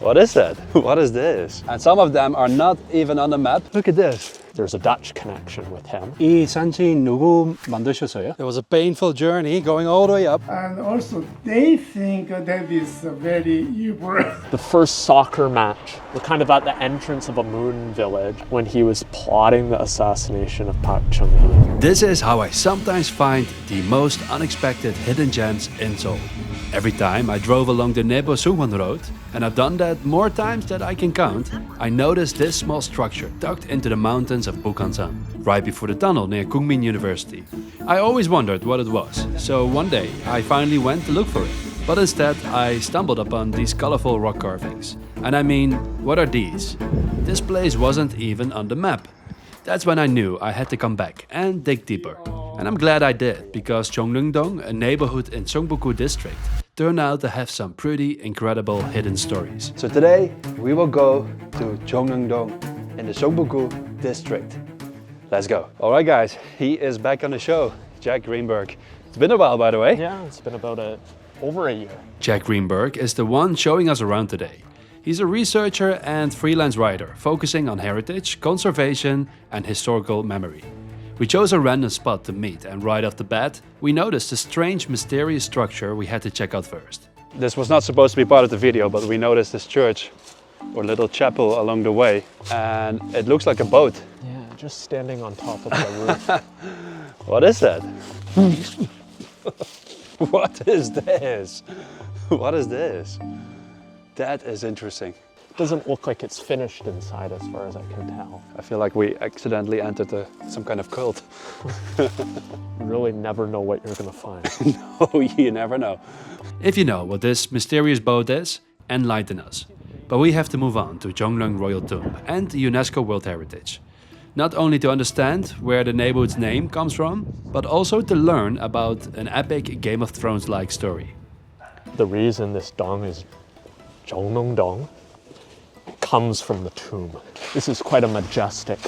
What is that? What is this? And some of them are not even on the map. Look at this. There's a Dutch connection with him. 이 산지 누구 만드셨어요? It was a painful journey going all the way up. And also, they think that is very evil. The first soccer match, kind of at the entrance of a moon village, when he was plotting the assassination of Park Chung-hee. This is how I sometimes find the most unexpected hidden gems in Seoul. Every time I drove along the Nebo-Sungwon road, and I've done that more times than I can count, I noticed this small structure tucked into the mountains of Bukhansan, right before the tunnel near Kookmin University. I always wondered what it was, so one day I finally went to look for it. But instead I stumbled upon these colorful rock carvings. And I mean, what are these? This place wasn't even on the map. That's when I knew I had to come back and dig deeper. And I'm glad I did, because Jeongneung-dong, a neighborhood in Seongbuk-dong district, turned out to have some pretty incredible hidden stories. So today we will go to Jeongneung-dong in the Seongbuk-dong district. Let's go. All right guys, he is back on the show, Jack Greenberg. It's been a while, by the way. Yeah, it's been about over a year. Jack Greenberg is the one showing us around today. He's a researcher and freelance writer focusing on heritage, conservation and historical memory. We chose a random spot to meet, and right off the bat, we noticed a strange, mysterious structure we had to check out first. This was not supposed to be part of the video, but we noticed this church or little chapel along the way, and it looks like a boat. Yeah, just standing on top of the roof. What is that? What is this? What is this? That is interesting. Doesn't look like it's finished inside as far as I can tell. I feel like we accidentally entered some kind of cult. You really never know what you're gonna find. No, you never know. If you know what this mysterious boat is, enlighten us. But we have to move on to Jeongneung Royal Tomb and the UNESCO World Heritage. Not only to understand where the neighborhood's name comes from, but also to learn about an epic Game of Thrones-like story. The reason this dong is Jeongneung-dong comes from the tomb. This is quite a majestic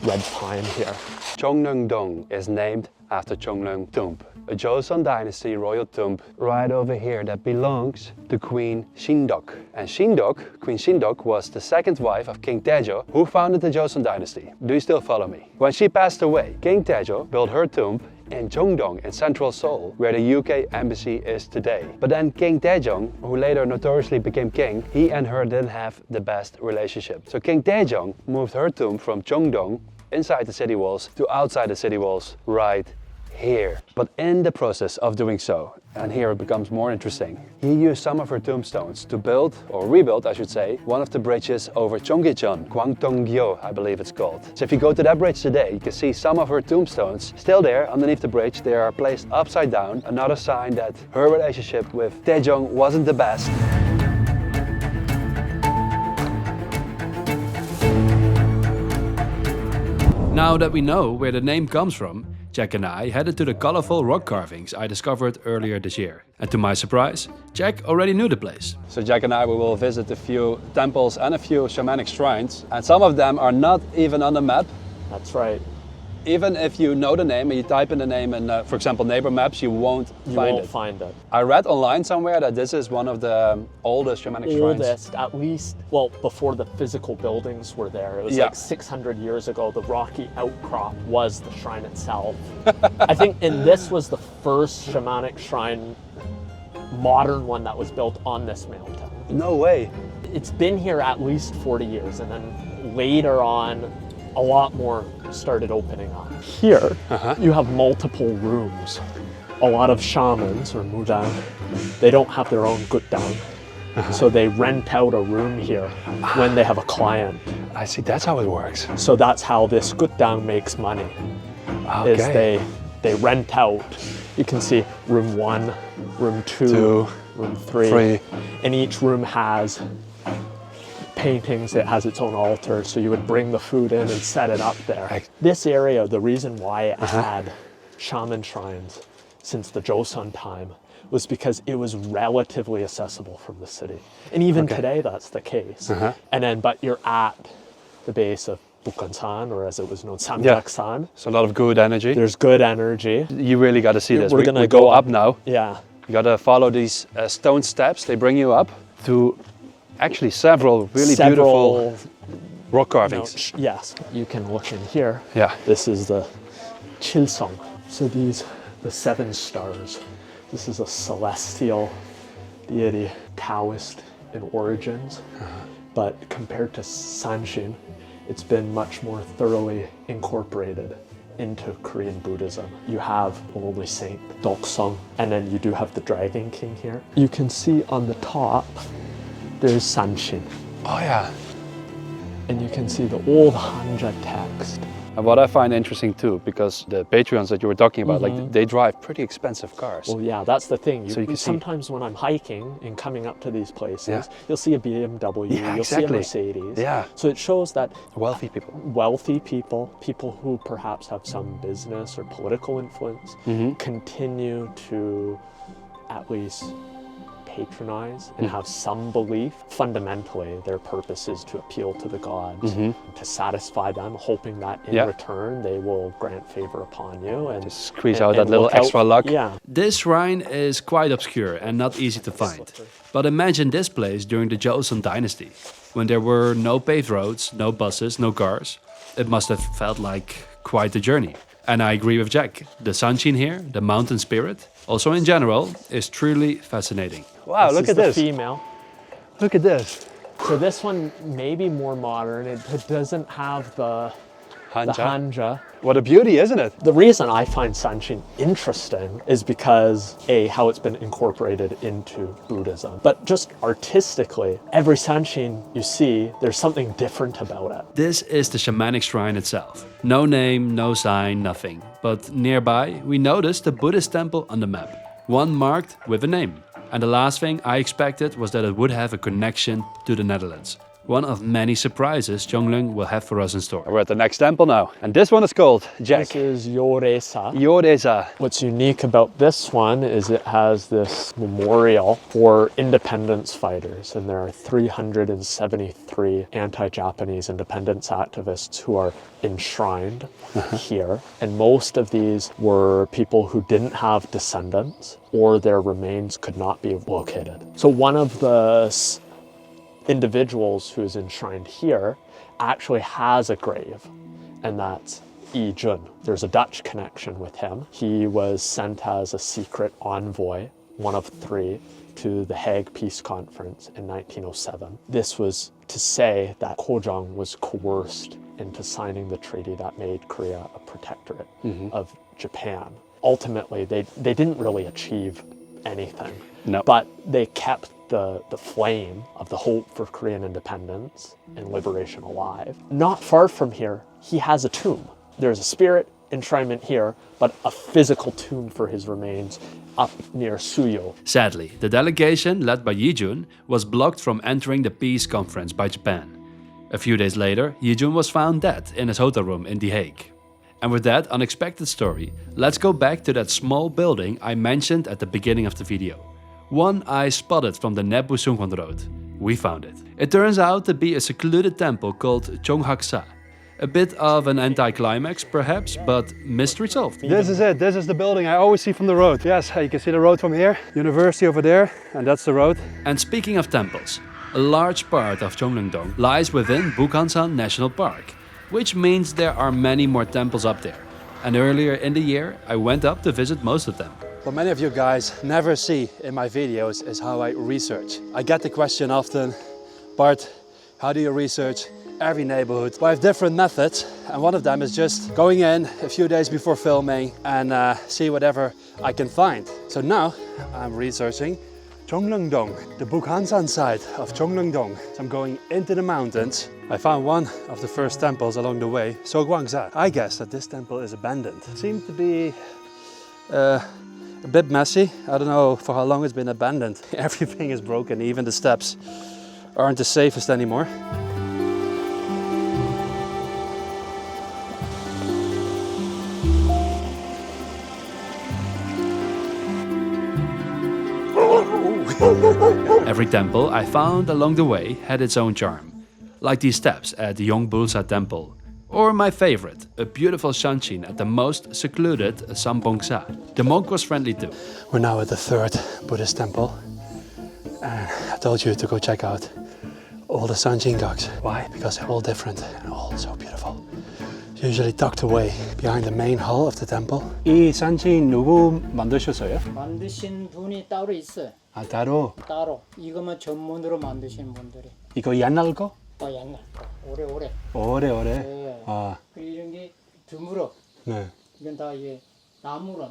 red pine here. Jeongneung-dong is named after Jeongneung tomb, a Joseon dynasty royal tomb right over here that belongs to Queen Shindok. And Shindok, Queen Shindok, was the second wife of King Taejo, who founded the Joseon dynasty. Do you still follow me? When she passed away, King Taejo built her tomb in Jeongneung in central Seoul, where the UK embassy is today. But then King Taejong, who later notoriously became king, he and her didn't have the best relationship. So King Taejong moved her tomb from Jeongneung inside the city walls to outside the city walls right here. But in the process of doing so, and here it becomes more interesting, he used some of her tombstones to build, or rebuild I should say, one of the bridges over Cheonggyecheon, Gwanggyeong, I believe it's called. So if you go to that bridge today, you can see some of her tombstones still there underneath the bridge. They are placed upside down, another sign that her relationship with Taejong wasn't the best. Now that we know where the name comes from, Jack and I headed to the colorful rock carvings I discovered earlier this year. And to my surprise, Jack already knew the place. So Jack and I we will visit a few temples and a few shamanic shrines, and some of them are not even on the map. That's right. Even if you know the name and you type in the name in, for example, neighbor maps, you won't find it. I read online somewhere that this is one of the oldest shamanic shrines. Oldest, at least, well, before the physical buildings were there. It was like 600 years ago, the rocky outcrop was the shrine itself. I think, and this was the first shamanic shrine, modern one that was built on this mountain. No way. It's been here at least 40 years, and then later on, a lot more started opening up. Here, you have multiple rooms. A lot of shamans, or mudang, they don't have their own gutdang. So they rent out a room here when they have a client. I see, that's how it works. So that's how this gutdang makes money. Is they rent out. You can see room 1, room 2, room 3. And each room has paintings, it has its own altar, so you would bring the food in and set it up there. This area, the reason why it had shaman shrines since the Joseon time was because it was relatively accessible from the city. And even today that's the case. And then, but you're at the base of Bukhansan, or as it was known, Samgaksan. So a lot of good energy. There's good energy. You really got to see this. We're gonna go up now. Yeah. You got to follow these stone steps. They bring you up to actually several really beautiful rock carvings. Yes, you can look in here. Yeah. This is the Chilsong. So these, the 7 stars. This is a celestial deity, Taoist in origins. But compared to Sanshin, it's been much more thoroughly incorporated into Korean Buddhism. You have the Holy Saint, Dokseong, and then you do have the Dragon King here. You can see on the top, there's Sanshin. Oh yeah. And you can see the old Hanja text. And what I find interesting too, because the Patreons that you were talking about, like they drive pretty expensive cars. Well, yeah, that's the thing. So you can sometimes when I'm hiking and coming up to these places, you'll see a BMW, you'll see a Mercedes. Yeah. So it shows that Wealthy people. Wealthy people, people who perhaps have some business or political influence, continue to at least patronize and have some belief. Fundamentally, their purpose is to appeal to the gods, to satisfy them, hoping that in return they will grant favor upon you and just squeeze out that little extra luck. Yeah. This shrine is quite obscure and not easy to find. But imagine this place during the Joseon dynasty, when there were no paved roads, no buses, no cars. It must have felt like quite a journey. And I agree with Jack. The Sanshin here, the mountain spirit, also in general, is truly fascinating. Wow, look at the this. Female. Look at this. So this one may be more modern. It doesn't have the Hanja. What a beauty, isn't it? The reason I find Sanshin interesting is because A, how it's been incorporated into Buddhism. But just artistically, every Sanshin you see, there's something different about it. This is the shamanic shrine itself. No name, no sign, nothing. But nearby, we noticed the Buddhist temple on the map. One marked with a name. And the last thing I expected was that it would have a connection to the Netherlands. One of many surprises Jeongneung will have for us in store. We're at the next temple now. And this one is called, Jack. This is Yoresa. Yoresa. What's unique about this one is it has this memorial for independence fighters, and there are 373 anti-Japanese independence activists who are enshrined here. And most of these were people who didn't have descendants or their remains could not be located. So one of the individuals who is enshrined here actually has a grave, and that's Yi Jun. There's a Dutch connection with him. He was sent as a secret envoy, one of 3, to the Hague Peace Conference in 1907. This was to say that Kojong was coerced into signing the treaty that made Korea a protectorate of Japan. Ultimately, they didn't really achieve anything, but they kept the flame of the hope for Korean independence and liberation alive. Not far from here, he has a tomb. There's a spirit enshrinement here, but a physical tomb for his remains up near Suyo. Sadly, the delegation led by Yi Jun was blocked from entering the peace conference by Japan. A few days later, Yi Jun was found dead in his hotel room in The Hague. And with that unexpected story, let's go back to that small building I mentioned at the beginning of the video. One I spotted from the Nebu-Sunghwan Road. We found it. It turns out to be a secluded temple called Cheonghaksa. A bit of an anticlimax perhaps, but mystery solved. This is it. This is the building I always see from the road. Yes, you can see the road from here. University over there, and that's the road. And speaking of temples, a large part of Jeongneung-dong lies within Bukhansan National Park, which means there are many more temples up there. And earlier in the year, I went up to visit most of them. What many of you guys never see in my videos is how I research. I get the question often, Bart, how do you research every neighborhood? Well, I have different methods, and one of them is just going in a few days before filming and see whatever I can find. So now I'm researching Jeongneung-dong, the Bukhansan side of Jeongneung-dong. So I'm going into the mountains. I found one of the first temples along the way, Seogwangsa. I guess that this temple is abandoned. It seems to be a bit messy. I don't know for how long it's been abandoned. Everything is broken, even the steps aren't the safest anymore. Every temple I found along the way had its own charm, like these steps at the Yongbulsa temple, or my favorite, a beautiful shanshin at the most secluded Sambongsa. The monk was friendly too. We're now at the 3rd Buddhist temple, and I told you to go check out all the Sanjin dogs. Why? Because they're all different and all so beautiful. Usually tucked away behind the main hall of the temple. 이 Sanjin 누구 만드셨어요? 만드신 분이 따로 있어요. 아, 따로? 따로. 이거만 전문으로 만드시는 분들이. 이거 옛날 거? 옛날. 오래오래. 오래오래? 네. 아, 이런 게 드물어. 네. 이건 다 이게 나무로.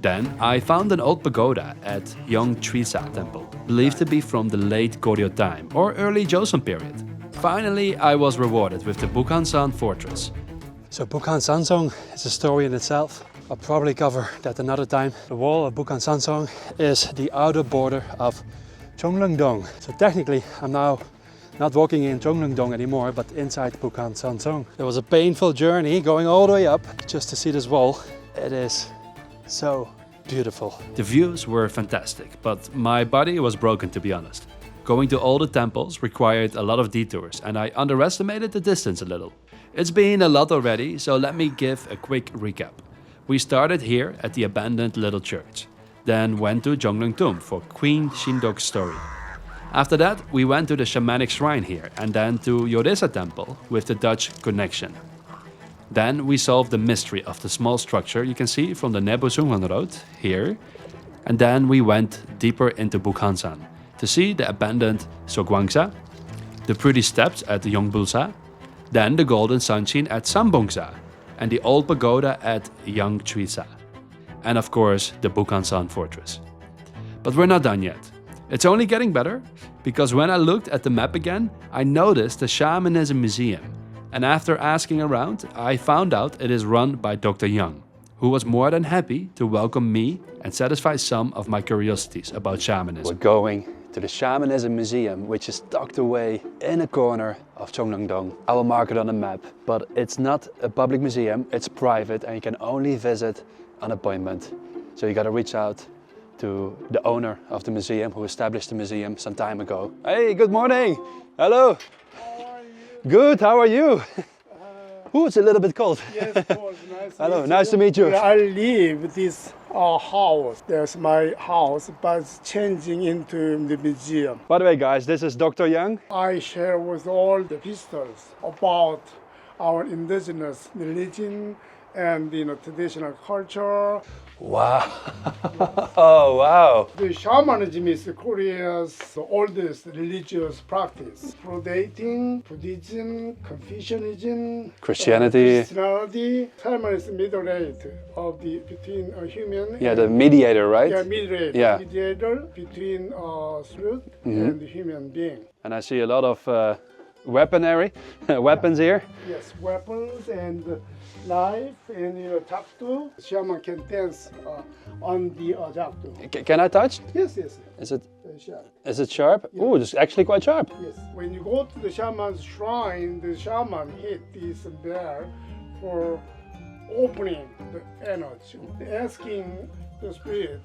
Then I found an old pagoda at Jeongneung-dong Temple, believed to be from the late Goryeo time or early Joseon period. Finally, I was rewarded with the Bukhansan Fortress. So Bukhansan is a story in itself. I'll probably cover that another time. The wall of Bukhansan is the outer border of Jeongneung-dong. So technically, I'm now not walking in Jeongneung-dong anymore, but inside Bukhansan. It was a painful journey going all the way up just to see this wall. It is so beautiful. The views were fantastic, but my body was broken, to be honest. Going to all the temples required a lot of detours, and I underestimated the distance a little. It's been a lot already, so let me give a quick recap. We started here at the abandoned little church, then went to Jeongneung-dong for Queen Shindok's story. After that, we went to the shamanic shrine here, and then to Yoresa Temple with the Dutch connection. Then we solved the mystery of the small structure you can see from the Nebo-sunghwan Road here. And then we went deeper into Bukhansan to see the abandoned Sogwangsa, the pretty steps at Yongbulsa, then the golden Sanchin at Sambongsa, and the old pagoda at Yangchuisa, and of course the Bukhansan Fortress. But we're not done yet. It's only getting better, because when I looked at the map again, I noticed the Shamanism Museum. And after asking around, I found out it is run by Dr. Young, who was more than happy to welcome me and satisfy some of my curiosities about shamanism. We're going to the Shamanism Museum, which is tucked away in a corner of Jeongneung-dong. I will mark it on the map, but it's not a public museum, it's private and you can only visit on appointment. So you gotta reach out to the owner of the museum who established the museum some time ago. Hey, good morning! Hello! Good, how are you? Ooh, it's a little bit cold. Yes, of course. Nice. Hello, nice to meet you. I live this house. There's my house, but it's changing into the museum. By the way, guys, this is Dr. Young. I share with all the visitors about our indigenous religion and traditional culture. Wow. Oh, wow. The shamanism is Korea's oldest religious practice, predating Buddhism, Confucianism, Christianity. Christianity. Shamanism is middle age of between a human. Yeah, the mediator, right? Yeah, mediator. Yeah. Mediator between spirit and the human being. And I see a lot of weaponry, weapons here. Yes, weapons and knife and jakdu. Shaman can dance on the jakdu. Can I touch? Yes. Is it Sharp. is it sharp? Yeah. Oh, it's actually quite sharp. Yes. When you go to the shaman's shrine, the shaman hit this there for opening the energy, asking the spirit.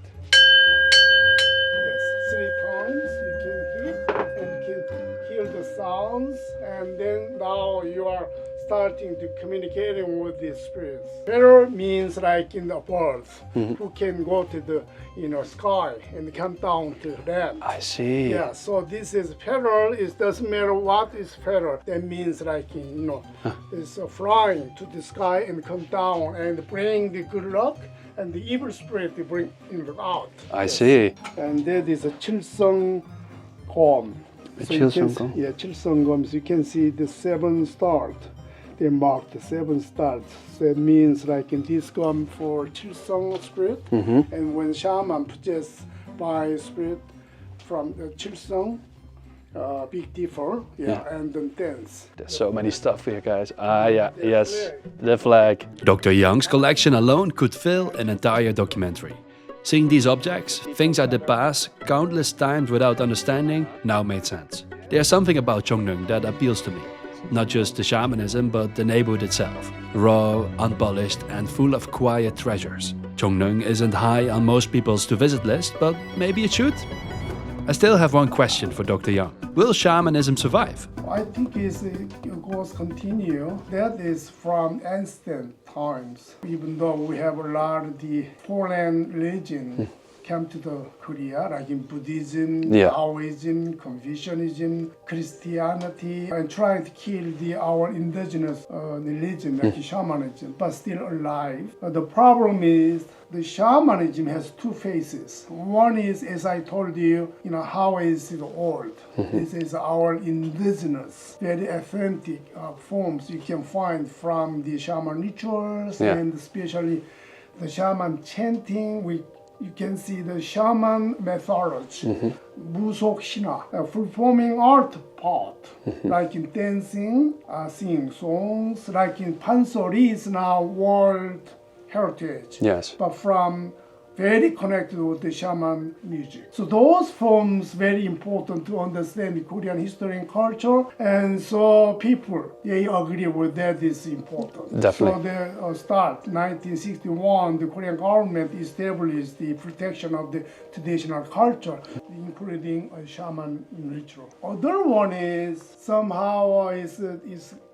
Yes, 3 times you can hit and you can hear the sounds, and then now you are starting to communicating with the spirits. Feather means like in the birds who can go to the sky and come down to that. I see. Yeah, so this is feather. It doesn't matter what is feather. That means like it's flying to the sky and come down and bring the good luck, and the evil spirit to bring out. I see. And that is a Chilsung Gom. Chilsung-gom? Yeah, Chilsung-gom. So you can see the 7 stars. They mark the 7 stars. So it means like in this gum for Chilsung spirit. And when shaman possessed by spirit from the Chilsung, big differ, and then dance. There's so many stuff here, guys. Ah, yeah, yes, the flag. Dr. Young's collection alone could fill an entire documentary. Seeing these objects, things I did pass countless times without understanding, now made sense. There's something about Jeongneung that appeals to me. Not just the shamanism, but the neighborhood itself. Raw, unpolished, and full of quiet treasures. Jeongneung isn't high on most people's to-visit list, but maybe it should? I still have one question for Dr. Young. Will shamanism survive? I think it goes continue. That is from ancient times. Even though we have a lot of the foreign religion came to the Korea, like in Buddhism, Yeah. Taoism, Confucianism, Christianity, and trying to kill our indigenous religion, like shamanism, but still alive. The problem is the shamanism has two faces. One is, as I told you, how is it old? This is our indigenous, very authentic forms you can find from the shaman rituals, and especially the shaman chanting. You can see the shaman methodology, 무속 신화, performing art part, like in dancing, singing songs, like in pansori is now world heritage, Yes. but from very connected with the shaman music. So those forms very important to understand the Korean history and culture, and so people, they agree with that is important. Definitely. So the start 1961, the Korean government established the protection of the traditional culture, including a shaman ritual. Other one is somehow is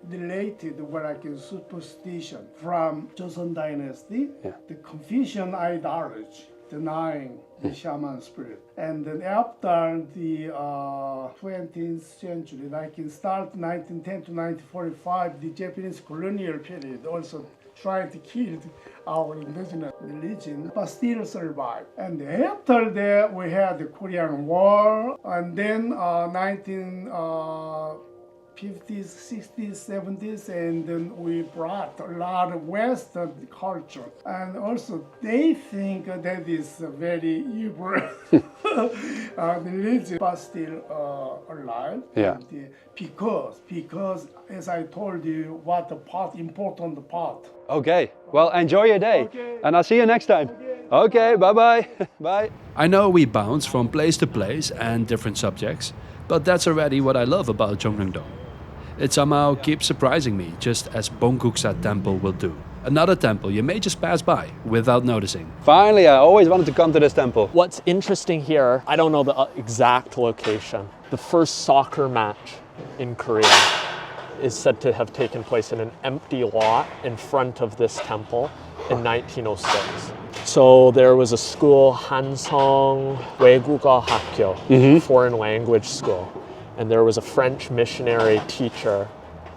related to what I can superstition from Joseon Dynasty, the Confucian ideology, denying the shaman spirit. And then after the 20th century, like in start 1910 to 1945, the Japanese colonial period also tried to kill our indigenous religion, but still survived. And after that, we had the Korean War, and then 1950s, 60s, 70s, and then we brought a lot of Western culture. And also, they think that is a very evil religion, but still alive. Yeah. And, because, as I told you, what the part, important part. Okay, well, enjoy your day. Okay. And I'll see you next time. Okay, bye-bye. Bye. I know we bounce from place to place and different subjects, but that's already what I love about Jeongneung-dong. It somehow keeps surprising me, just as Bongkuksa Temple will do. Another temple you may just pass by without noticing. Finally, I always wanted to come to this temple. What's interesting here, I don't know the exact location. The first soccer match in Korea is said to have taken place in an empty lot in front of this temple in 1906. So there was a school, Hansong Waeguga Hakyo, foreign language school. And there was a French missionary teacher,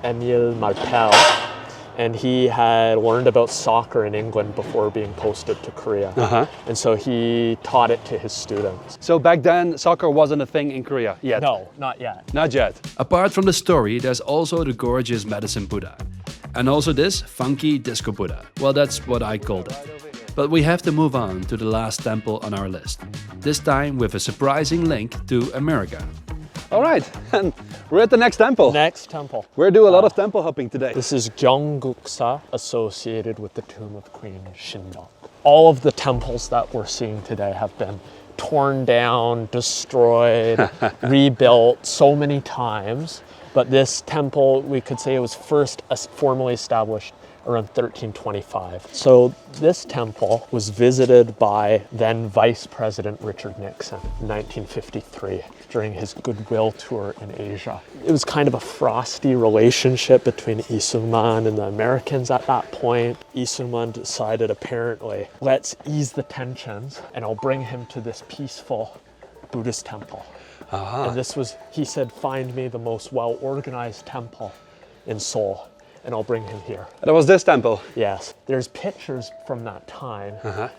Émile Martel, and he had learned about soccer in England before being posted to Korea. And so he taught it to his students. So back then, soccer wasn't a thing in Korea yet? No, not yet. Not yet. Apart from the story, there's also the gorgeous medicine Buddha. And also this funky disco Buddha. Well, that's what I called it. But we have to move on to the last temple on our list. This time with a surprising link to America. All right, and we're at the next temple. Next temple. We're doing a lot of temple hopping today. This is Gyeongguksa, associated with the tomb of Queen Shindok. All of the temples that we're seeing today have been torn down, destroyed, rebuilt so many times. But this temple, we could say it was first formally established around 1325. So this temple was visited by then Vice President Richard Nixon in 1953 during his goodwill tour in Asia. It was kind of a frosty relationship between Lee Sung-man and the Americans at that point. Lee Sung-man decided, apparently, let's ease the tensions and I'll bring him to this peaceful Buddhist temple. And this was, he said, find me the most well-organized temple in Seoul, and I'll bring him here. That was this temple? Yes. There's pictures from that time,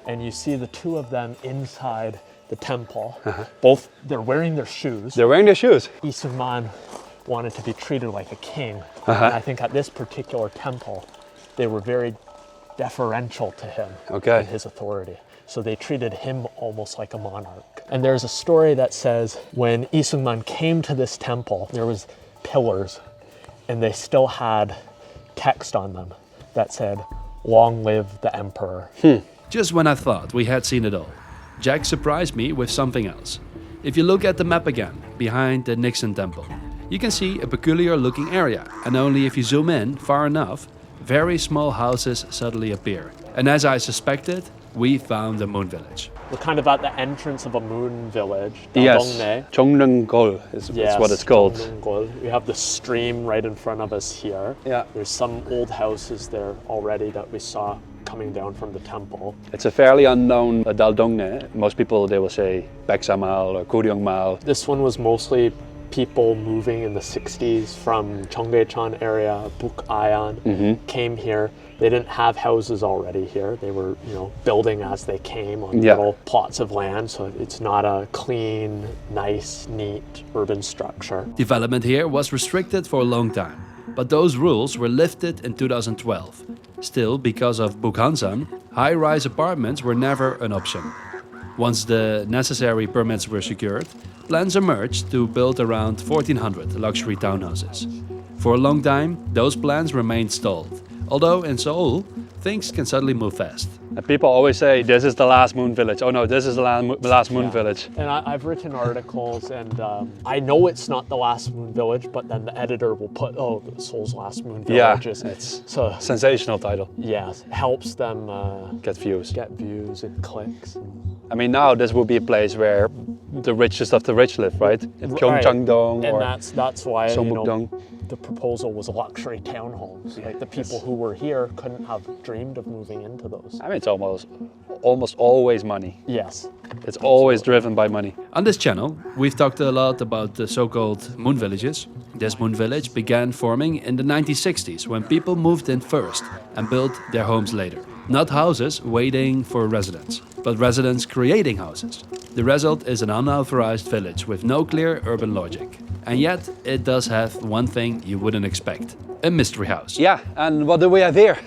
and you see the two of them inside the temple. Both, they're wearing their shoes. They're wearing their shoes? Lee Sung-man wanted to be treated like a king. And I think at this particular temple, they were very deferential to him and his authority. So they treated him almost like a monarch. And there's a story that says when Lee Sung-man came to this temple, there was pillars, and they still had text on them that said, "Long live the emperor." Just when I thought we had seen it all, Jack surprised me with something else. If you look at the map again, behind the Nixon temple, you can see a peculiar looking area, and only if you zoom in far enough, very small houses suddenly appear. And as I suspected, we found the moon village. We're kind of at the entrance of a moon village. Yes, Jeongneung-dong Jeongneung-dong is what it's called. Jeongneung-dong. We have the stream right in front of us here. Yeah. There's some old houses there already that we saw a coming down from the temple. It's a fairly unknown Daldongne. Most people, they will say Beksamal or Kuryongmal. This one was mostly people moving in the 60s from Cheongdaecheon area, Bukhansan, came here. They didn't have houses already here. They were, building as they came on little plots of land. So it's not a clean, nice, neat urban structure. Development here was restricted for a long time, but those rules were lifted in 2012. Still, because of Bukhansan, high-rise apartments were never an option. Once the necessary permits were secured, plans emerged to build around 1,400 luxury townhouses. For a long time, those plans remained stalled. Although in Seoul, things can suddenly move fast. And people always say, this is the last moon village. Oh no, this is the last moon village. And I've written articles, and I know it's not the last moon village, but then the editor will put, Seoul's last moon village. Yeah, it's a sensational title. Yes, helps them get views. Get views and clicks. I mean, now this will be a place where the richest of the rich live, right? In Jeongneung-dong and or that's why Seongbuk-dong. The proposal was luxury townhomes. Like the people who were here couldn't have dreamed of moving into those. I mean, it's almost always money. Yes. It's always driven by money. On this channel, we've talked a lot about the so-called moon villages. This moon village began forming in the 1960s when people moved in first and built their homes later. Not houses waiting for residents, but residents creating houses. The result is an unauthorized village with no clear urban logic. And yet, it does have one thing you wouldn't expect: a mystery house. Yeah, and what do we have here?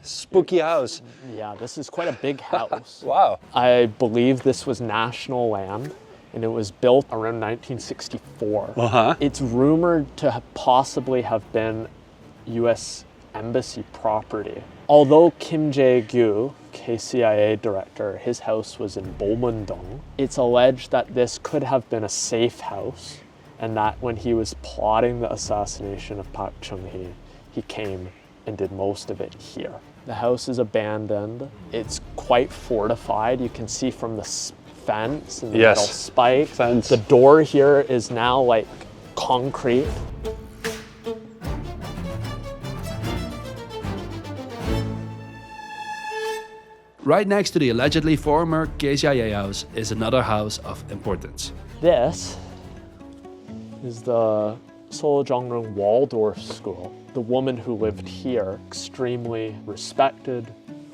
Spooky house. Yeah, this is quite a big house. Wow. I believe this was national land, and it was built around 1964. It's rumored to possibly have been U.S. Embassy property. Although Kim Jae-gyu, KCIA director, his house was in Bolmun-dong, it's alleged that this could have been a safe house, and that when he was plotting the assassination of Park Chung-hee, he came and did most of it here. The house is abandoned. It's quite fortified. You can see from the fence and the metal spike. Fence. The door here is now like concrete. Right next to the allegedly former KCIA house is another house of importance. This is the Seoul Jeongneung Waldorf School. The woman who lived here, extremely respected,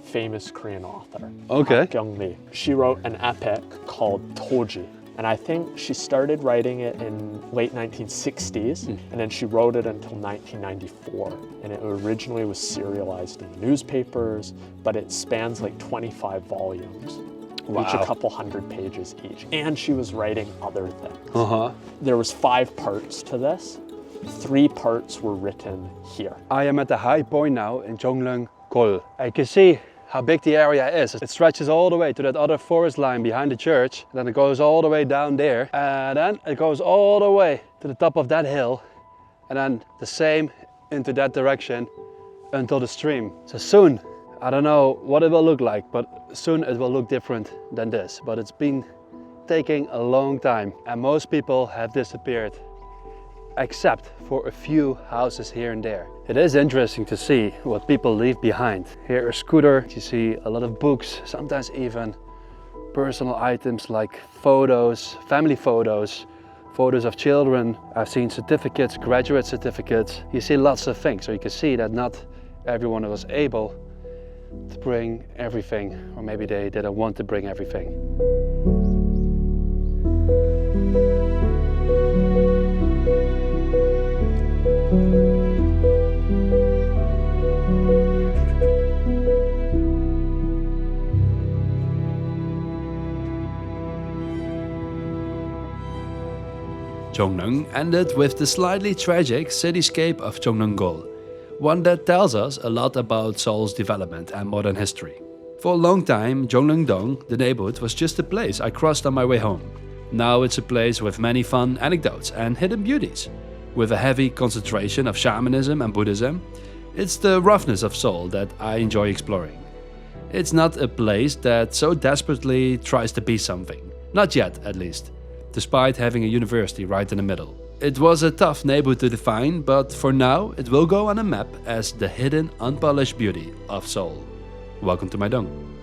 famous Korean author. Okay. Kyung-mi. She wrote an epic called Toji. And I think she started writing it in late 1960s, and then she wrote it until 1994. And it originally was serialized in newspapers, but it spans like 25 volumes. Wow. Each a couple hundred pages each. And she was writing other things. There was 5 parts to this. 3 parts were written here. I am at the high point now in Jeongneung-dong. I can see how big the area is. It stretches all the way to that other forest line behind the church. Then it goes all the way down there. And then it goes all the way to the top of that hill. And then the same into that direction until the stream. So soon, I don't know what it will look like, but soon it will look different than this. But it's been taking a long time. And most people have disappeared, except for a few houses here and there. It is interesting to see what people leave behind. Here a scooter, you see a lot of books, sometimes even personal items like photos, family photos, photos of children. I've seen certificates, graduate certificates. You see lots of things, so you can see that not everyone was able to bring everything, or maybe they didn't want to bring everything. Jeongneung ended with the slightly tragic cityscape of Jeongneung-gol, one that tells us a lot about Seoul's development and modern history. For a long time, Jeongneung-dong, the neighborhood, was just a place I crossed on my way home. Now it's a place with many fun anecdotes and hidden beauties. With a heavy concentration of shamanism and Buddhism, it's the roughness of Seoul that I enjoy exploring. It's not a place that so desperately tries to be something. Not yet, at least. Despite having a university right in the middle. It was a tough neighborhood to define, but for now it will go on a map as the hidden, unpolished beauty of Seoul. Welcome to my dong.